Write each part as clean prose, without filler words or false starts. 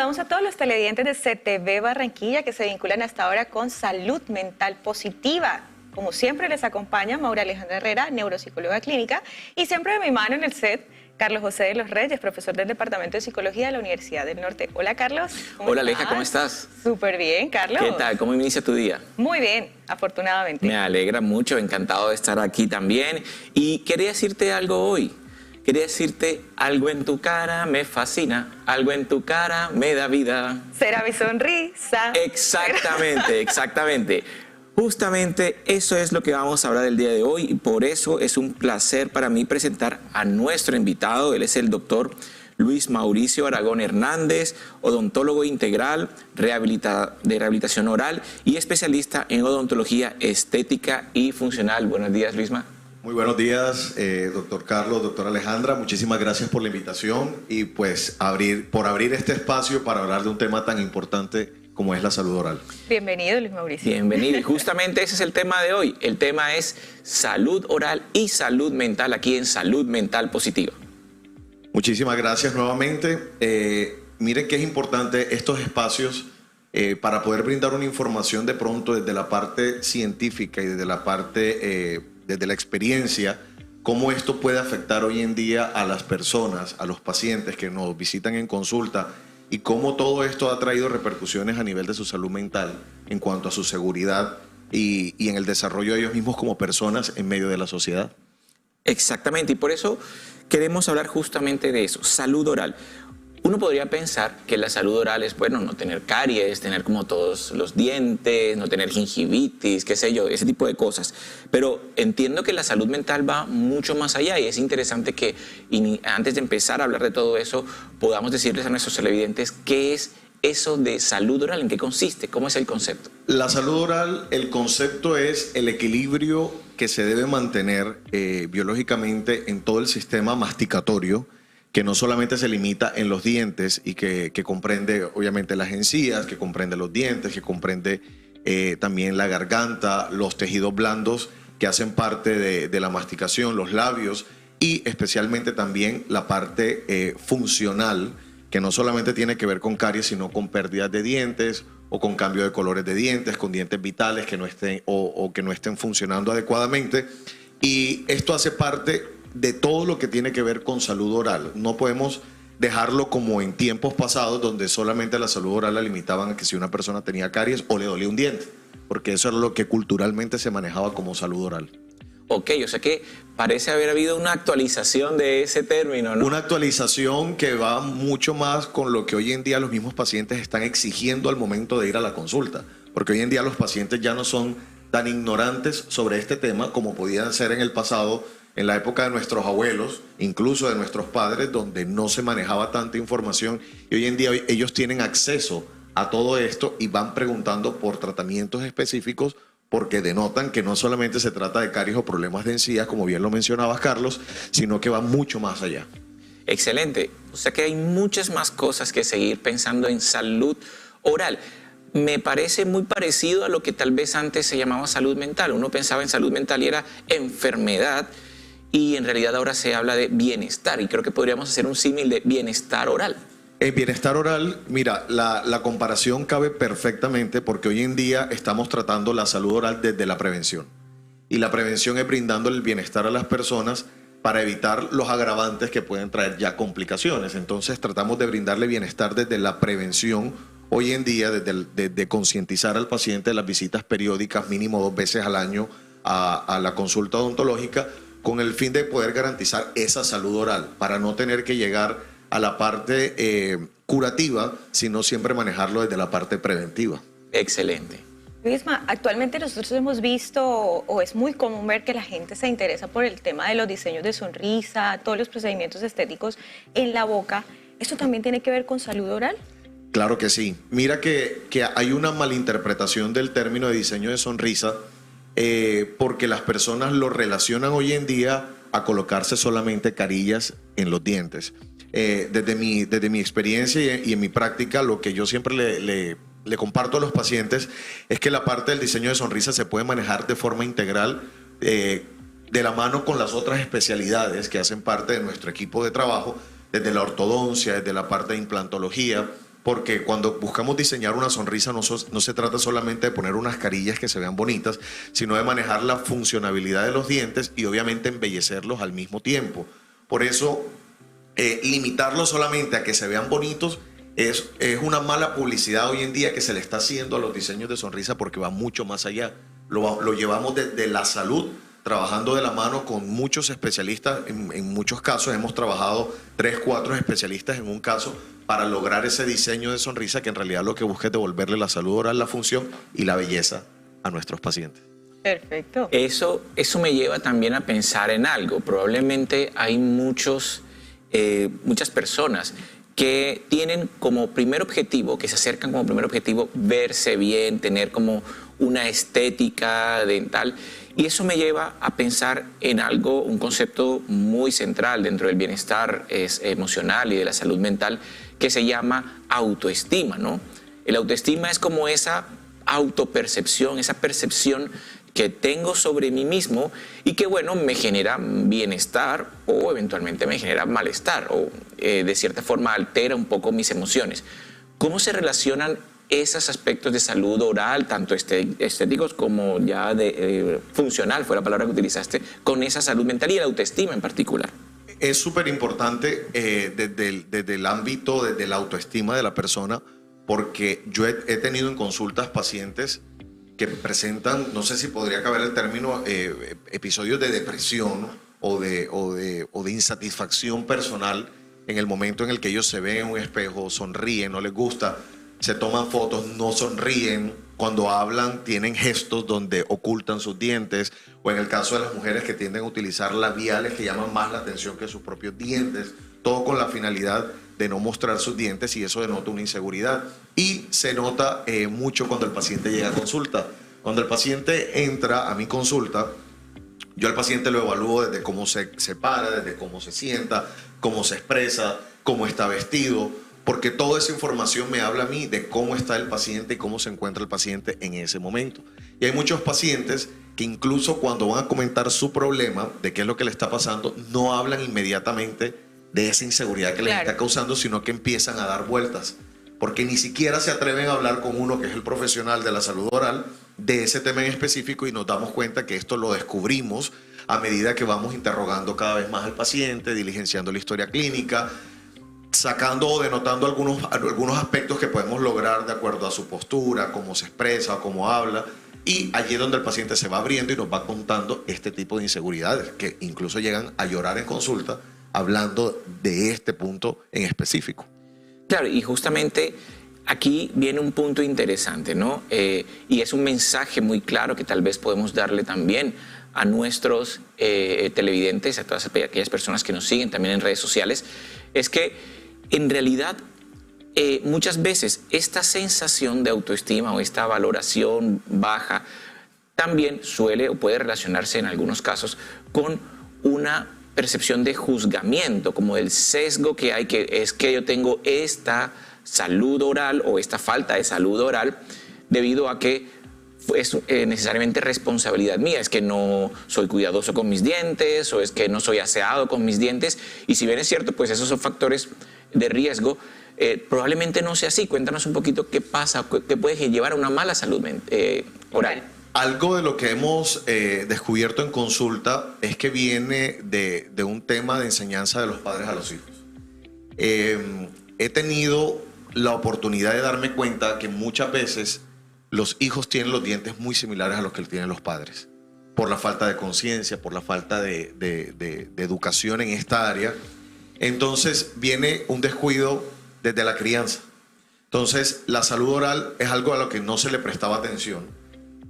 Saludamos a todos los televidentes de CTV Barranquilla que se vinculan hasta ahora con Salud Mental Positiva. Como siempre les acompaña Maura Alejandra Herrera, neuropsicóloga clínica, y siempre de mi mano en el set, Carlos José de los Reyes, profesor del Departamento de Psicología de la Universidad del Norte. Hola, Carlos. Hola, Aleja, ¿cómo estás? Súper bien, Carlos. ¿Qué tal? ¿Cómo inicia tu día? Muy bien, afortunadamente. Me alegra mucho, encantado de estar aquí también. Y quería decirte algo hoy. Quería decirte, algo en tu cara me fascina, algo en tu cara me da vida. Será mi sonrisa. Exactamente, exactamente. Justamente eso es lo que vamos a hablar el día de hoy y por eso es un placer para mí presentar a nuestro invitado. Él es el doctor Luis Mauricio Aragón Hernández, odontólogo integral, de rehabilitación oral y especialista en odontología estética y funcional. Buenos días, Luisma. Muy buenos días, doctor Carlos, doctora Alejandra. Muchísimas gracias por la invitación y pues por abrir este espacio para hablar de un tema tan importante como es la salud oral. Bienvenido, Luis Mauricio. Bienvenido. Y justamente ese es el tema de hoy. El tema es salud oral y salud mental aquí en Salud Mental Positiva. Muchísimas gracias nuevamente. Miren que es importante estos espacios para poder brindar una información de pronto desde la parte científica y desde la parte, desde la experiencia, cómo esto puede afectar hoy en día a las personas, a los pacientes que nos visitan en consulta y cómo todo esto ha traído repercusiones a nivel de su salud mental en cuanto a su seguridad y en el desarrollo de ellos mismos como personas en medio de la sociedad. Exactamente, y por eso queremos hablar justamente de eso, salud oral. Uno podría pensar que la salud oral es, bueno, no tener caries, tener como todos los dientes, no tener gingivitis, qué sé yo, ese tipo de cosas. Pero entiendo que la salud mental va mucho más allá y es interesante que antes de empezar a hablar de todo eso, podamos decirles a nuestros televidentes qué es eso de salud oral, en qué consiste, cómo es el concepto. La salud oral, el concepto es el equilibrio que se debe mantener biológicamente en todo el sistema masticatorio, que no solamente se limita en los dientes y que comprende obviamente las encías, que comprende los dientes, que comprende también la garganta, los tejidos blandos que hacen parte de la masticación, los labios y especialmente también la parte funcional, que no solamente tiene que ver con caries, sino con pérdidas de dientes o con cambio de colores de dientes, con dientes vitales que no estén o que no estén funcionando adecuadamente. Y esto hace parte de todo lo que tiene que ver con salud oral. No podemos dejarlo como en tiempos pasados donde solamente la salud oral la limitaban a que si una persona tenía caries o le dolía un diente, porque eso era lo que culturalmente se manejaba como salud oral. Ok, o sea que parece haber habido una actualización de ese término, ¿no? Una actualización que va mucho más con lo que hoy en día los mismos pacientes están exigiendo al momento de ir a la consulta, porque hoy en día los pacientes ya no son tan ignorantes sobre este tema como podían ser en el pasado, en la época de nuestros abuelos, incluso de nuestros padres, donde no se manejaba tanta información y hoy en día ellos tienen acceso a todo esto y van preguntando por tratamientos específicos porque denotan que no solamente se trata de caries o problemas de encías, como bien lo mencionabas, Carlos, sino que va mucho más allá. Excelente. O sea que hay muchas más cosas que seguir pensando en salud oral. Me parece muy parecido a lo que tal vez antes se llamaba salud mental. Uno pensaba en salud mental y era enfermedad y en realidad ahora se habla de bienestar y creo que podríamos hacer un símil de bienestar oral. El bienestar oral, mira, la comparación cabe perfectamente porque hoy en día estamos tratando la salud oral desde la prevención. Y la prevención es brindando el bienestar a las personas para evitar los agravantes que pueden traer ya complicaciones. Entonces tratamos de brindarle bienestar desde la prevención. Hoy en día, desde concientizar al paciente de las visitas periódicas, mínimo 2 veces al año a la consulta odontológica, con el fin de poder garantizar esa salud oral, para no tener que llegar a la parte curativa, sino siempre manejarlo desde la parte preventiva. Excelente. Luisma, actualmente nosotros hemos visto, o es muy común ver que la gente se interesa por el tema de los diseños de sonrisa, todos los procedimientos estéticos en la boca. ¿Esto también tiene que ver con salud oral? Claro que sí. Mira que hay una malinterpretación del término de diseño de sonrisa porque las personas lo relacionan hoy en día a colocarse solamente carillas en los dientes. Desde mi experiencia y en mi práctica, lo que yo siempre le comparto a los pacientes es que la parte del diseño de sonrisa se puede manejar de forma integral de la mano con las otras especialidades que hacen parte de nuestro equipo de trabajo, desde la ortodoncia, desde la parte de implantología, porque cuando buscamos diseñar una sonrisa no se trata solamente de poner unas carillas que se vean bonitas, sino de manejar la funcionabilidad de los dientes y obviamente embellecerlos al mismo tiempo. Por eso, limitarlos solamente a que se vean bonitos es una mala publicidad hoy en día que se le está haciendo a los diseños de sonrisa, porque va mucho más allá. Lo llevamos desde la salud, trabajando de la mano con muchos especialistas. En muchos casos hemos trabajado 3, 4 especialistas en un caso para lograr ese diseño de sonrisa que en realidad lo que busca es devolverle la salud oral, la función y la belleza a nuestros pacientes. Perfecto. Eso me lleva también a pensar en algo. Probablemente hay muchas personas que tienen como primer objetivo, que se acercan como primer objetivo, verse bien, tener como una estética dental. Y eso me lleva a pensar en algo, un concepto muy central dentro del bienestar emocional y de la salud mental, que se llama autoestima, ¿no? El autoestima es como esa autopercepción, esa percepción que tengo sobre mí mismo y que, bueno, me genera bienestar o eventualmente me genera malestar o de cierta forma altera un poco mis emociones. ¿Cómo se relacionan esos aspectos de salud oral, tanto estéticos como ya de funcional, fue la palabra que utilizaste, con esa salud mental y la autoestima en particular? Es súper importante desde el ámbito de la autoestima de la persona, porque yo he tenido en consultas pacientes que presentan, no sé si podría caber el término, episodios de depresión o de insatisfacción personal en el momento en el que ellos se ven en un espejo, sonríen, no les gusta, se toman fotos, no sonríen, cuando hablan tienen gestos donde ocultan sus dientes, o en el caso de las mujeres que tienden a utilizar labiales que llaman más la atención que sus propios dientes, todo con la finalidad de no mostrar sus dientes, y eso denota una inseguridad. Y se nota mucho cuando el paciente llega a consulta. Cuando el paciente entra a mi consulta, yo al paciente lo evalúo desde cómo se para, desde cómo se sienta, cómo se expresa, cómo está vestido, porque toda esa información me habla a mí de cómo está el paciente y cómo se encuentra el paciente en ese momento. Y hay muchos pacientes que incluso cuando van a comentar su problema, de qué es lo que le está pasando, no hablan inmediatamente de esa inseguridad que les está causando, sino que empiezan a dar vueltas, porque ni siquiera se atreven a hablar con uno que es el profesional de la salud oral de ese tema en específico, y nos damos cuenta que esto lo descubrimos a medida que vamos interrogando cada vez más al paciente, diligenciando la historia clínica, sacando o denotando algunos aspectos que podemos lograr de acuerdo a su postura, cómo se expresa o cómo habla. Y allí es donde el paciente se va abriendo y nos va contando este tipo de inseguridades, que incluso llegan a llorar en consulta hablando de este punto en específico. Claro, y justamente aquí viene un punto interesante, ¿no? Y es un mensaje muy claro que tal vez podemos darle también a nuestros televidentes, a todas aquellas personas que nos siguen también en redes sociales, es que en realidad muchas veces esta sensación de autoestima o esta valoración baja también suele o puede relacionarse en algunos casos con una percepción de juzgamiento, como el sesgo que hay, que es que yo tengo esta salud oral o esta falta de salud oral debido a que es necesariamente responsabilidad mía, es que no soy cuidadoso con mis dientes o es que no soy aseado con mis dientes, y si bien es cierto, pues esos son factores de riesgo, probablemente no sea así. Cuéntanos un poquito qué pasa, qué puede llevar a una mala salud oral. Algo de lo que hemos descubierto en consulta es que viene de un tema de enseñanza de los padres a los hijos. He tenido la oportunidad de darme cuenta que muchas veces los hijos tienen los dientes muy similares a los que tienen los padres, por la falta de conciencia, por la falta de educación en esta área. Entonces viene un descuido desde la crianza. Entonces la salud oral es algo a lo que no se le prestaba atención,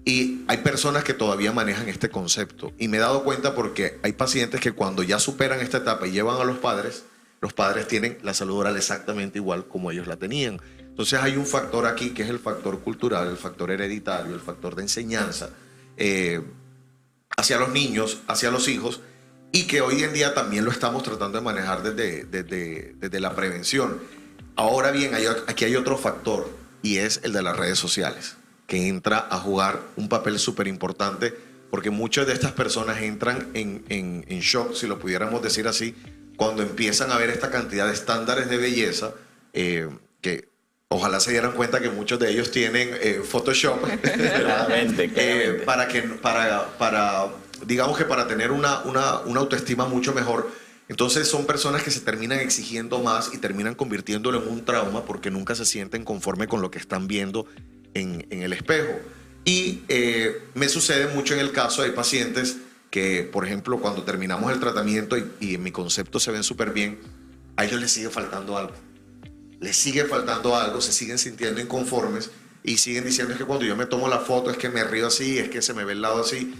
y hay personas que todavía manejan este concepto, y me he dado cuenta porque hay pacientes que cuando ya superan esta etapa y llevan a los padres tienen la salud oral exactamente igual como ellos la tenían. Entonces hay un factor aquí que es el factor cultural, el factor hereditario, el factor de enseñanza hacia los niños, hacia los hijos, y que hoy en día también lo estamos tratando de manejar desde la prevención. Ahora bien, aquí hay otro factor, y es el de las redes sociales, que entra a jugar un papel súper importante, porque muchas de estas personas entran en shock, si lo pudiéramos decir así, cuando empiezan a ver esta cantidad de estándares de belleza que Ojalá se dieran cuenta que muchos de ellos tienen Photoshop Claramente, claramente. digamos que para tener una autoestima mucho mejor. Entonces son personas que se terminan exigiendo más y terminan convirtiéndolo en un trauma porque nunca se sienten conforme con lo que están viendo en el espejo. Y me sucede mucho en el caso, hay pacientes que, por ejemplo, cuando terminamos el tratamiento y en mi concepto se ven súper bien, a ellos les sigue faltando algo. Les sigue faltando algo, se siguen sintiendo inconformes y siguen diciendo es que cuando yo me tomo la foto es que me río así, es que se me ve el lado así.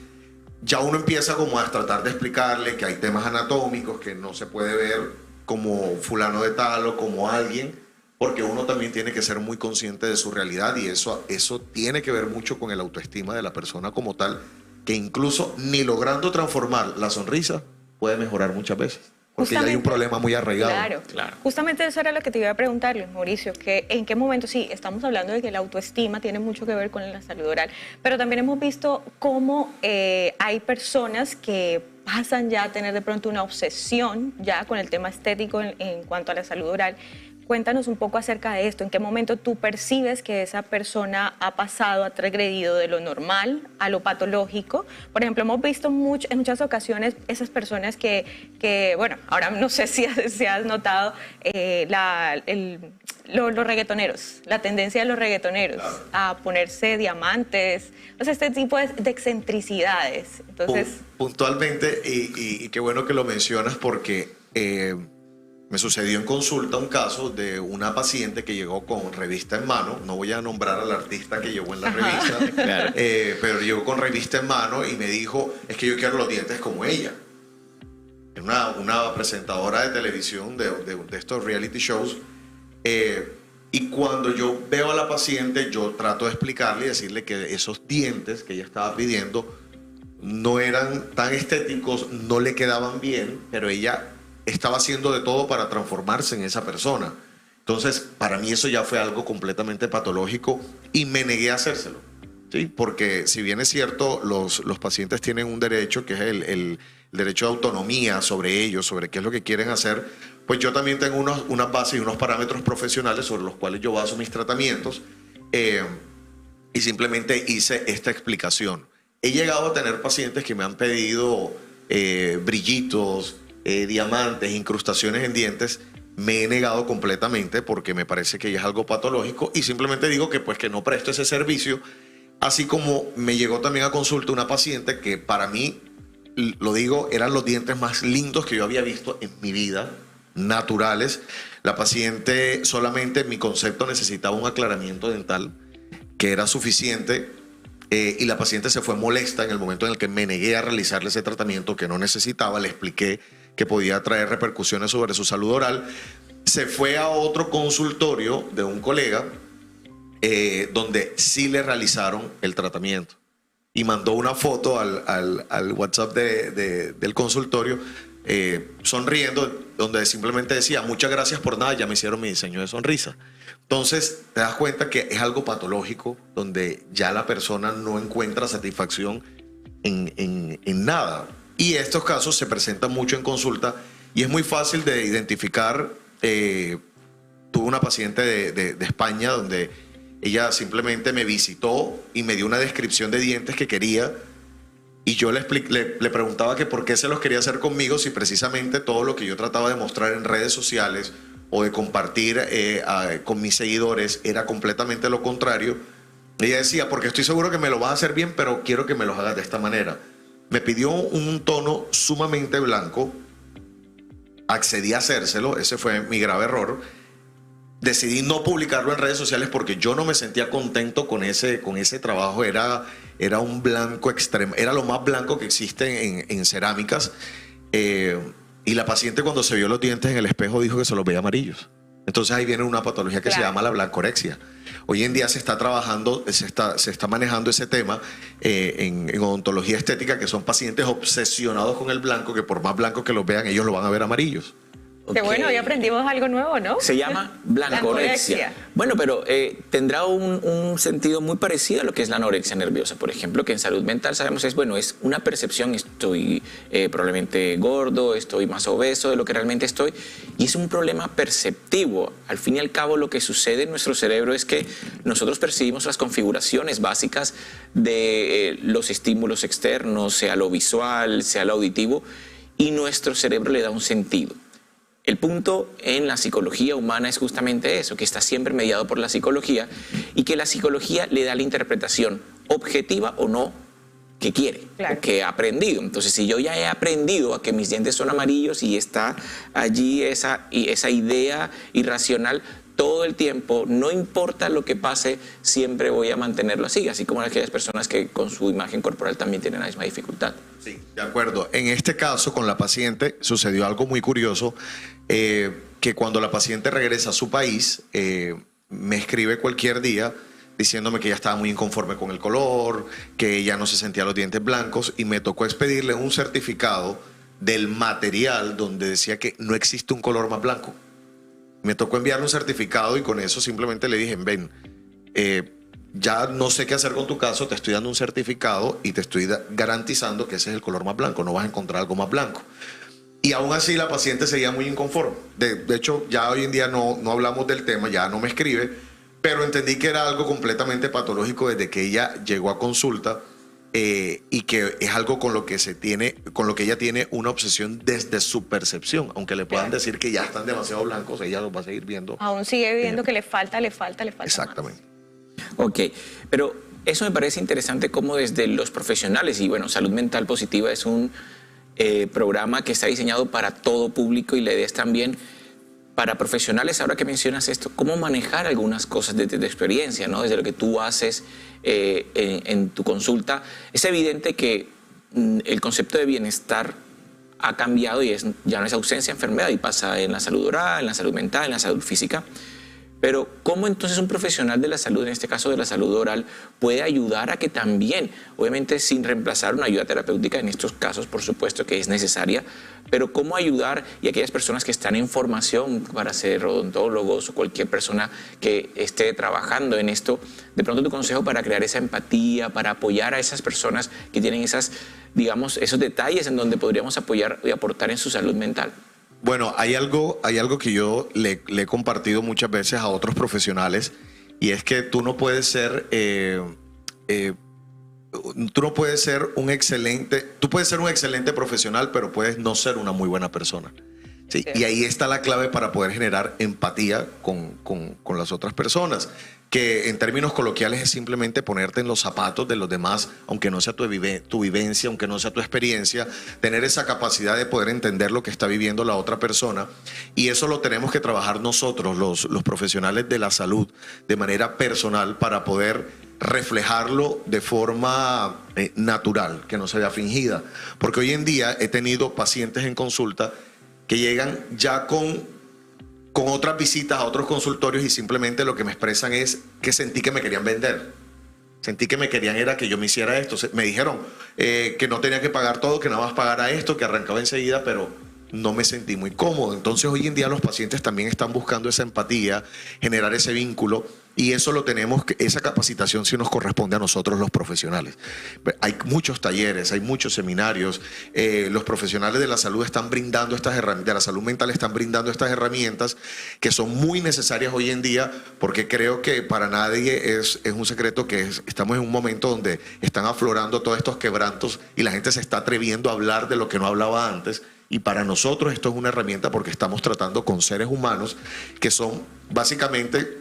Ya uno empieza como a tratar de explicarle que hay temas anatómicos, que no se puede ver como fulano de tal o como alguien, porque uno también tiene que ser muy consciente de su realidad y eso tiene que ver mucho con el autoestima de la persona como tal, que incluso ni logrando transformar la sonrisa puede mejorar muchas veces. Porque ya hay un problema muy arraigado. Claro, Claro. Justamente eso era lo que te iba a preguntar, Luis Mauricio, que en qué momento, sí, estamos hablando de que la autoestima tiene mucho que ver con la salud oral, pero también hemos visto cómo hay personas que pasan ya a tener de pronto una obsesión ya con el tema estético en cuanto a la salud oral. Cuéntanos un poco acerca de esto, en qué momento tú percibes que esa persona ha pasado, ha transgredido de lo normal a lo patológico. Por ejemplo, hemos visto en muchas ocasiones esas personas que bueno, ahora no sé si has notado los reggaetoneros, la tendencia de los reggaetoneros a ponerse diamantes, o sea, este tipo de excentricidades. Entonces, Puntualmente, y qué bueno que lo mencionas porque me sucedió en consulta un caso de una paciente que llegó con revista en mano. No voy a nombrar al artista que llegó en la revista, Claro. pero llegó con revista en mano y me dijo, es que yo quiero los dientes como ella. Una presentadora de televisión de estos reality shows. Y cuando yo veo a la paciente, yo trato de explicarle y decirle que esos dientes que ella estaba pidiendo no eran tan estéticos, no le quedaban bien, pero ella estaba haciendo de todo para transformarse en esa persona. Entonces, para mí eso ya fue algo completamente patológico y me negué a hacérselo. ¿Sí? Porque si bien es cierto, los pacientes tienen un derecho, que es el derecho de autonomía sobre ellos, sobre qué es lo que quieren hacer, pues yo también tengo unas bases y unos parámetros profesionales sobre los cuales yo baso mis tratamientos y simplemente hice esta explicación. He llegado a tener pacientes que me han pedido brillitos, diamantes, incrustaciones en dientes. Me he negado completamente porque me parece que ya es algo patológico y simplemente digo que pues que no presto ese servicio. Así como me llegó también a consulta una paciente que para mí, lo digo, eran los dientes más lindos que yo había visto en mi vida, naturales. La paciente solamente, mi concepto, necesitaba un aclaramiento dental que era suficiente y la paciente se fue molesta en el momento en el que me negué a realizarle ese tratamiento que no necesitaba. Le expliqué que podía traer repercusiones sobre su salud oral. Se fue a otro consultorio de un colega donde sí le realizaron el tratamiento y mandó una foto al WhatsApp del consultorio sonriendo, donde simplemente decía muchas gracias por nada, ya me hicieron mi diseño de sonrisa. Entonces te das cuenta que es algo patológico donde ya la persona no encuentra satisfacción en nada. Y estos casos se presentan mucho en consulta y es muy fácil de identificar. Tuve una paciente de España donde ella simplemente me visitó y me dio una descripción de dientes que quería y yo le preguntaba que por qué se los quería hacer conmigo si precisamente todo lo que yo trataba de mostrar en redes sociales o de compartir con mis seguidores era completamente lo contrario. Ella decía, porque estoy seguro que me lo vas a hacer bien, pero quiero que me los hagas de esta manera. Me pidió un tono sumamente blanco, accedí a hacérselo, ese fue mi grave error. Decidí no publicarlo en redes sociales porque yo no me sentía contento con ese trabajo. Era un blanco extremo, era lo más blanco que existe en cerámicas. Y la paciente cuando se vio los dientes en el espejo dijo que se los veía amarillos. Entonces ahí viene una patología que se llama la blancorexia. Hoy en día se está trabajando, se está manejando ese tema en odontología estética, que son pacientes obsesionados con el blanco, que por más blanco que los vean, ellos lo van a ver amarillos. Qué Ok. bueno, hoy aprendimos algo nuevo, ¿no? Se llama blancorexia. Blancorexia. Bueno, pero tendrá un sentido muy parecido a lo que es la anorexia nerviosa, por ejemplo, que en salud mental sabemos es una percepción, estoy probablemente gordo, estoy más obeso de lo que realmente estoy, y es un problema perceptivo. Al fin y al cabo, lo que sucede en nuestro cerebro es que nosotros percibimos las configuraciones básicas de los estímulos externos, sea lo visual, sea lo auditivo, y nuestro cerebro le da un sentido. El punto en la psicología humana es justamente eso, que está siempre mediado por la psicología y que la psicología le da la interpretación objetiva o no que quiere, Claro. o que ha aprendido. Entonces, si yo ya he aprendido a que mis dientes son amarillos y está allí esa idea irracional todo el tiempo, no importa lo que pase, siempre voy a mantenerlo así como aquellas personas que con su imagen corporal también tienen la misma dificultad. Sí, de acuerdo. En este caso, con la paciente, sucedió algo muy curioso, que cuando la paciente regresa a su país, me escribe cualquier día diciéndome que ella estaba muy inconforme con el color, que ella no se sentía los dientes blancos, y me tocó expedirle un certificado del material donde decía que no existe un color más blanco. Me tocó enviarle un certificado y con eso simplemente le dije, ven, ya no sé qué hacer con tu caso, te estoy dando un certificado y te estoy garantizando que ese es el color más blanco, no vas a encontrar algo más blanco. Y aún así la paciente seguía muy inconforme. De hecho, ya hoy en día no hablamos del tema, ya no me escribe, pero entendí que era algo completamente patológico desde que ella llegó a consulta, y que es algo con lo que ella tiene una obsesión desde su percepción. Aunque le puedan Claro. decir que ya están demasiado blancos, ella los va a seguir viendo. Aún sigue viendo que le falta Exactamente. Ok, pero eso me parece interesante como desde los profesionales, y bueno, Salud Mental Positiva es un programa que está diseñado para todo público y la idea es también para profesionales. Ahora que mencionas esto, cómo manejar algunas cosas desde tu experiencia, ¿no? Desde lo que tú haces en tu consulta. Es evidente que el concepto de bienestar ha cambiado y ya no es ausencia de enfermedad y pasa en la salud oral, en la salud mental, en la salud física. Pero ¿cómo entonces un profesional de la salud, en este caso de la salud oral, puede ayudar a que también, obviamente sin reemplazar una ayuda terapéutica, en estos casos por supuesto que es necesaria, pero cómo ayudar y aquellas personas que están en formación para ser odontólogos o cualquier persona que esté trabajando en esto, de pronto tu consejo para crear esa empatía, para apoyar a esas personas que tienen esas, digamos, esos detalles en donde podríamos apoyar y aportar en su salud mental? Bueno, hay algo que yo le he compartido muchas veces a otros profesionales, y es que tú no puedes ser tú puedes ser un excelente profesional, pero puedes no ser una muy buena persona. Sí, Sí. y ahí está la clave para poder generar empatía con las otras personas, que en términos coloquiales es simplemente ponerte en los zapatos de los demás, aunque no sea tu vivencia, aunque no sea tu experiencia, tener esa capacidad de poder entender lo que está viviendo la otra persona. Y eso lo tenemos que trabajar nosotros, los profesionales de la salud, de manera personal, para poder reflejarlo de forma natural, que no sea fingida. Porque hoy en día he tenido pacientes en consulta que llegan ya con otras visitas a otros consultorios y simplemente lo que me expresan es que sentí que me querían vender. Sentí que me querían era que yo me hiciera esto. Me dijeron que no tenía que pagar todo, que nada más pagara esto, que arrancaba enseguida, pero no me sentí muy cómodo. Entonces hoy en día los pacientes también están buscando esa empatía, generar ese vínculo, y eso lo tenemos, esa capacitación sí nos corresponde a nosotros los profesionales. Hay muchos talleres, hay muchos seminarios, los profesionales de la salud están brindando estas herramientas, de la salud mental están brindando estas herramientas que son muy necesarias hoy en día, porque creo que para nadie es un secreto que estamos en un momento donde están aflorando todos estos quebrantos y la gente se está atreviendo a hablar de lo que no hablaba antes. Y para nosotros esto es una herramienta porque estamos tratando con seres humanos que son básicamente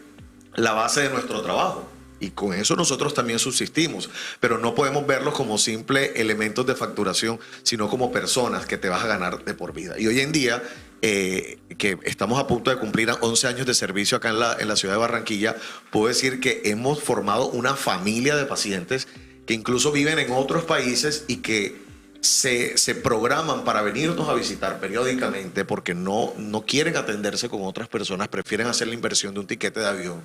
la base de nuestro trabajo. Y con eso nosotros también subsistimos, pero no podemos verlos como simples elementos de facturación, sino como personas que te vas a ganar de por vida. Y hoy en día, que estamos a punto de cumplir 11 años de servicio acá en la ciudad de Barranquilla, puedo decir que hemos formado una familia de pacientes que incluso viven en otros países y que se programan para venirnos a visitar periódicamente porque no quieren atenderse con otras personas, prefieren hacer la inversión de un tiquete de avión,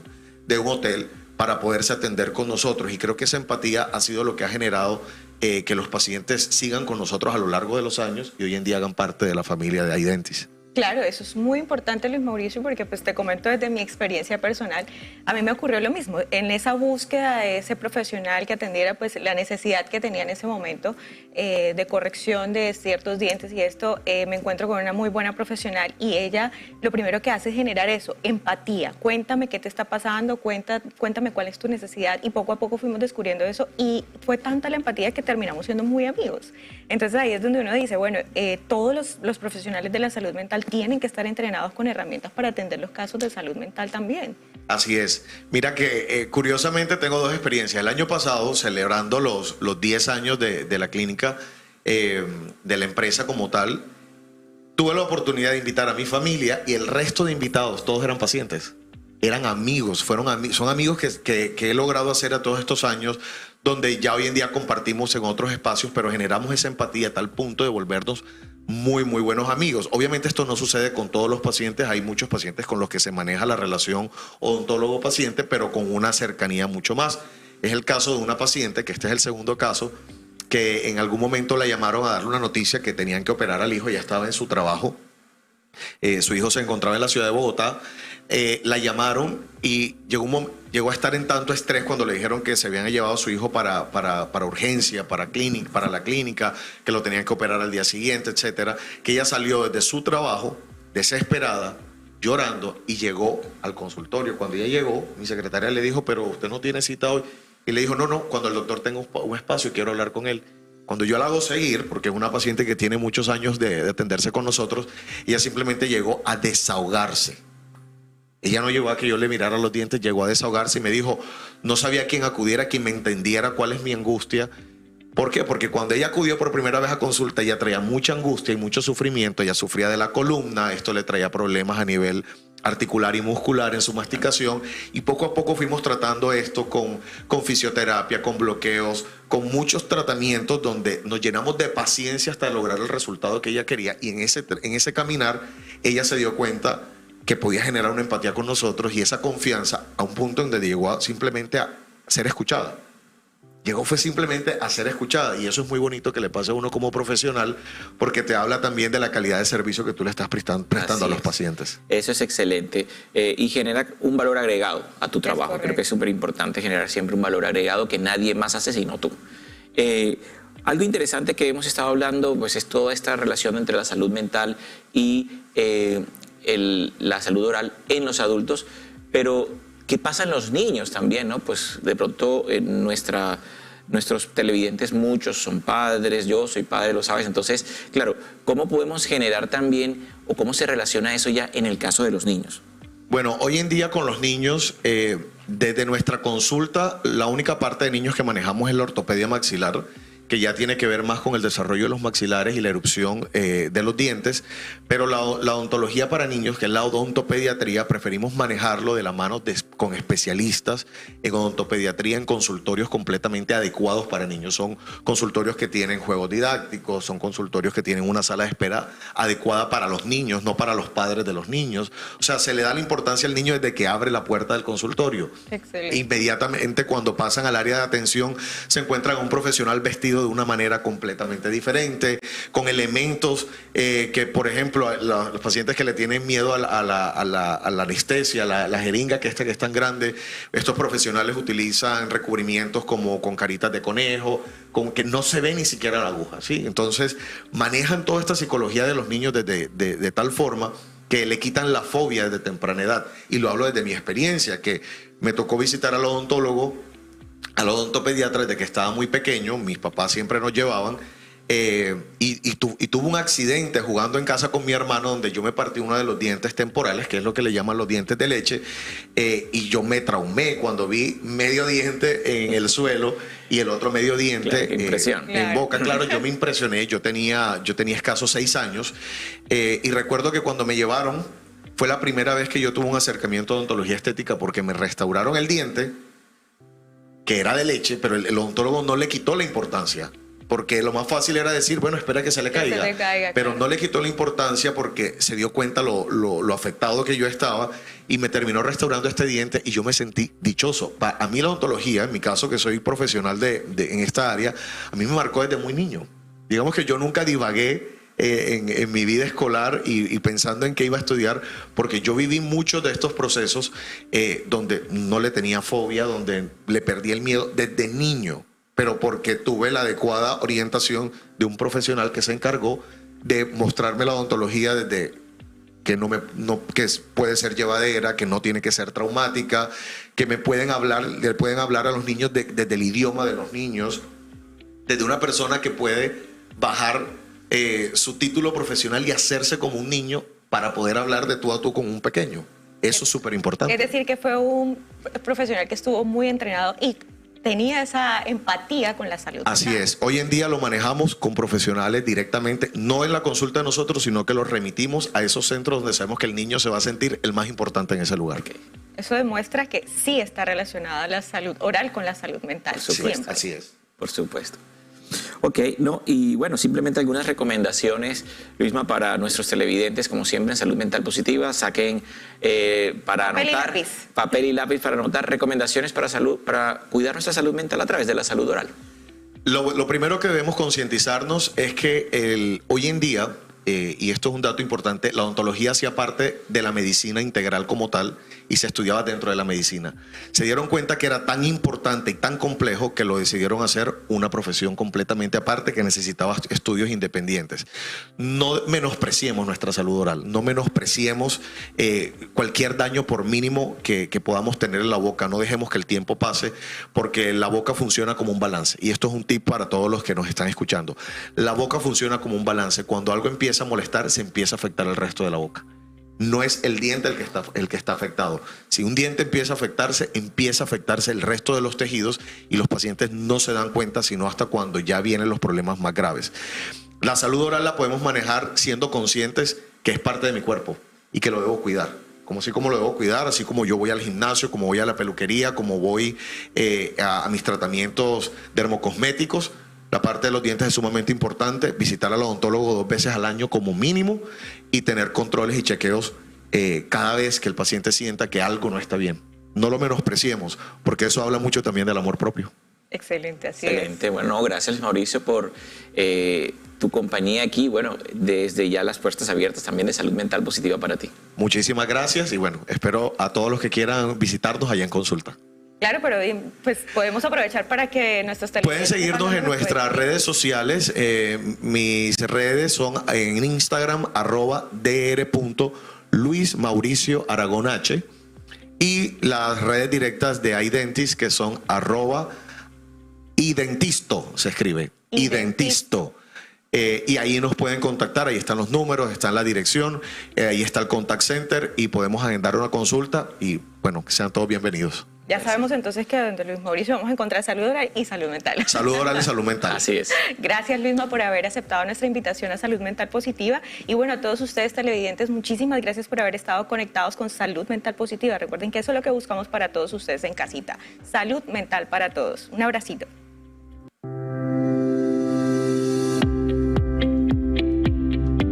de un hotel, para poderse atender con nosotros. Y creo que esa empatía ha sido lo que ha generado que los pacientes sigan con nosotros a lo largo de los años y hoy en día hagan parte de la familia de Identis. Claro, eso es muy importante, Luis Mauricio, porque pues te comento desde mi experiencia personal, a mí me ocurrió lo mismo, en esa búsqueda de ese profesional que atendiera pues la necesidad que tenía en ese momento de corrección de ciertos dientes y esto, me encuentro con una muy buena profesional y ella lo primero que hace es generar eso, empatía, cuéntame qué te está pasando, cuéntame cuál es tu necesidad y poco a poco fuimos descubriendo eso y fue tanta la empatía que terminamos siendo muy amigos. Entonces ahí es donde uno dice, bueno, todos los profesionales de la salud mental tienen que estar entrenados con herramientas para atender los casos de salud mental también. Así es. Mira que curiosamente tengo dos experiencias. El año pasado, celebrando los 10 años de la clínica, de la empresa como tal, tuve la oportunidad de invitar a mi familia y el resto de invitados, todos eran pacientes. Eran amigos, son amigos que he logrado hacer a todos estos años, donde ya hoy en día compartimos en otros espacios, pero generamos esa empatía a tal punto de volvernos muy, muy buenos amigos. Obviamente esto no sucede con todos los pacientes, hay muchos pacientes con los que se maneja la relación odontólogo-paciente, pero con una cercanía mucho más. Es el caso de una paciente, que este es el segundo caso, que en algún momento la llamaron a darle una noticia que tenían que operar al hijo, ya estaba en su trabajo. Su hijo se encontraba en la ciudad de Bogotá, la llamaron y llegó a estar en tanto estrés cuando le dijeron que se habían llevado a su hijo para urgencia, para la clínica, que lo tenían que operar al día siguiente, etcétera, que ella salió desde su trabajo desesperada, llorando, y llegó al consultorio. Cuando ella llegó, mi secretaria le dijo, pero usted no tiene cita hoy. Y le dijo, no, cuando el doctor tenga un espacio quiero hablar con él. Cuando yo la hago seguir, porque es una paciente que tiene muchos años de atenderse con nosotros, ella simplemente llegó a desahogarse. Ella no llegó a que yo le mirara los dientes, llegó a desahogarse y me dijo, no sabía a quién acudiera, quien me entendiera cuál es mi angustia. ¿Por qué? Porque cuando ella acudió por primera vez a consulta, ella traía mucha angustia y mucho sufrimiento. Ella sufría de la columna, esto le traía problemas a nivel articular y muscular en su masticación, y poco a poco fuimos tratando esto con fisioterapia, con bloqueos, con muchos tratamientos donde nos llenamos de paciencia hasta lograr el resultado que ella quería, y en ese caminar ella se dio cuenta que podía generar una empatía con nosotros y esa confianza a un punto donde llegó simplemente a ser escuchada. Fue simplemente a ser escuchada, y eso es muy bonito que le pase a uno como profesional, porque te habla también de la calidad de servicio que tú le estás prestando a los pacientes. Eso es excelente y genera un valor agregado a tu trabajo. Creo que es súper importante generar siempre un valor agregado que nadie más hace sino tú. Algo interesante que hemos estado hablando pues es toda esta relación entre la salud mental y la salud oral en los adultos, pero ¿qué pasa en los niños también, no? Pues de pronto nuestros televidentes, muchos son padres, yo soy padre, lo sabes. Entonces, claro, ¿cómo podemos generar también o cómo se relaciona eso ya en el caso de los niños? Bueno, hoy en día con los niños, desde nuestra consulta, la única parte de niños que manejamos es la ortopedia maxilar, que ya tiene que ver más con el desarrollo de los maxilares y la erupción de los dientes, pero la odontología para niños, que es la odontopediatría, preferimos manejarlo de la mano con especialistas en odontopediatría en consultorios completamente adecuados para niños. Son consultorios que tienen juegos didácticos, son consultorios que tienen una sala de espera adecuada para los niños, no para los padres de los niños. O sea, se le da la importancia al niño desde que abre la puerta del consultorio. Excelente. Inmediatamente cuando pasan al área de atención se encuentran a un profesional vestido de una manera completamente diferente, con elementos que, por ejemplo, los pacientes que le tienen miedo a la anestesia, la jeringa que es tan grande, estos profesionales utilizan recubrimientos como con caritas de conejo, con que no se ve ni siquiera la aguja, ¿sí? Entonces manejan toda esta psicología de los niños de tal forma que le quitan la fobia desde temprana edad. Y lo hablo desde mi experiencia, que me tocó visitar al odontopediatra desde que estaba muy pequeño. Mis papás siempre nos llevaban y tuve un accidente jugando en casa con mi hermano donde yo me partí uno de los dientes temporales, que es lo que le llaman los dientes de leche, y yo me traumé cuando vi medio diente en el suelo y el otro medio diente en boca. Claro, yo me impresioné. Yo tenía escasos 6 años y recuerdo que cuando me llevaron fue la primera vez que yo tuve un acercamiento a odontología estética, porque me restauraron el diente que era de leche, pero el odontólogo no le quitó la importancia, porque lo más fácil era decir, bueno, espera que se le caiga, pero claro, no le quitó la importancia porque se dio cuenta lo afectado que yo estaba y me terminó restaurando este diente y yo me sentí dichoso. A mí la odontología, en mi caso que soy profesional en esta área, a mí me marcó desde muy niño. Digamos que yo nunca divagué en mi vida escolar y pensando en qué iba a estudiar, porque yo viví muchos de estos procesos donde no le tenía fobia, donde le perdí el miedo desde niño, pero porque tuve la adecuada orientación de un profesional que se encargó de mostrarme la odontología desde que que puede ser llevadera, que no tiene que ser traumática, que le pueden hablar a los niños desde el idioma de los niños, desde una persona que puede bajar su título profesional y hacerse como un niño para poder hablar de tú a tú con un pequeño. Eso es súper importante. Es decir, que fue un profesional que estuvo muy entrenado y tenía esa empatía con la salud. Así es. Hoy en día lo manejamos con profesionales directamente, no en la consulta de nosotros, sino que los remitimos a esos centros donde sabemos que el niño se va a sentir el más importante en ese lugar. Ok. Eso demuestra que sí está relacionada la salud oral con la salud mental. Por supuesto. Siempre. Así es. Por supuesto. Ok, no, y bueno, simplemente algunas recomendaciones, Luisma, para nuestros televidentes, como siempre en Salud Mental Positiva, saquen para Papel y anotar, lápiz. papel y lápiz para anotar recomendaciones para cuidar nuestra salud mental a través de la salud oral. Lo primero que debemos concientizarnos es que hoy en día, y esto es un dato importante, la odontología hacía parte de la medicina integral como tal y se estudiaba dentro de la medicina. Se dieron cuenta que era tan importante y tan complejo que lo decidieron hacer una profesión completamente aparte que necesitaba estudios independientes. No menospreciemos nuestra salud oral, no menospreciemos cualquier daño por mínimo que podamos tener en la boca. No dejemos que el tiempo pase porque la boca funciona como un balance. Y esto es un tip para todos los que nos están escuchando. La boca funciona como un balance. Cuando algo empieza a molestar, se empieza a afectar el resto de la boca. No es el diente el que está afectado. Si un diente empieza a afectarse el resto de los tejidos y los pacientes no se dan cuenta sino hasta cuando ya vienen los problemas más graves. La salud oral la podemos manejar siendo conscientes que es parte de mi cuerpo y que lo debo cuidar. Como lo debo cuidar, así como yo voy al gimnasio, como voy a la peluquería, como voy a mis tratamientos dermocosméticos. La parte de los dientes es sumamente importante, visitar al odontólogo 2 veces al año como mínimo y tener controles y chequeos cada vez que el paciente sienta que algo no está bien. No lo menospreciemos, porque eso habla mucho también del amor propio. Excelente, así Excelente. Bueno, gracias Mauricio por tu compañía aquí. Bueno, desde ya las puertas abiertas también de Salud Mental Positiva para ti. Muchísimas gracias y bueno, espero a todos los que quieran visitarnos allá en consulta. Claro, pero pues podemos aprovechar para que nuestros Pueden seguirnos en nuestras redes sociales. Mis redes son en Instagram, @dr.luismauricioaragonH y las redes directas de iDentis que son @identisto, se escribe, identisto. Y ahí nos pueden contactar, ahí están los números, está la dirección, ahí está el contact center y podemos agendar una consulta y bueno, que sean todos bienvenidos. Ya sabemos entonces que donde Luis Mauricio vamos a encontrar salud oral y salud mental. Salud oral y salud mental. Así es. Gracias, Luisma, por haber aceptado nuestra invitación a Salud Mental Positiva. Y bueno, a todos ustedes televidentes, muchísimas gracias por haber estado conectados con Salud Mental Positiva. Recuerden que eso es lo que buscamos para todos ustedes en casita. Salud mental para todos. Un abracito.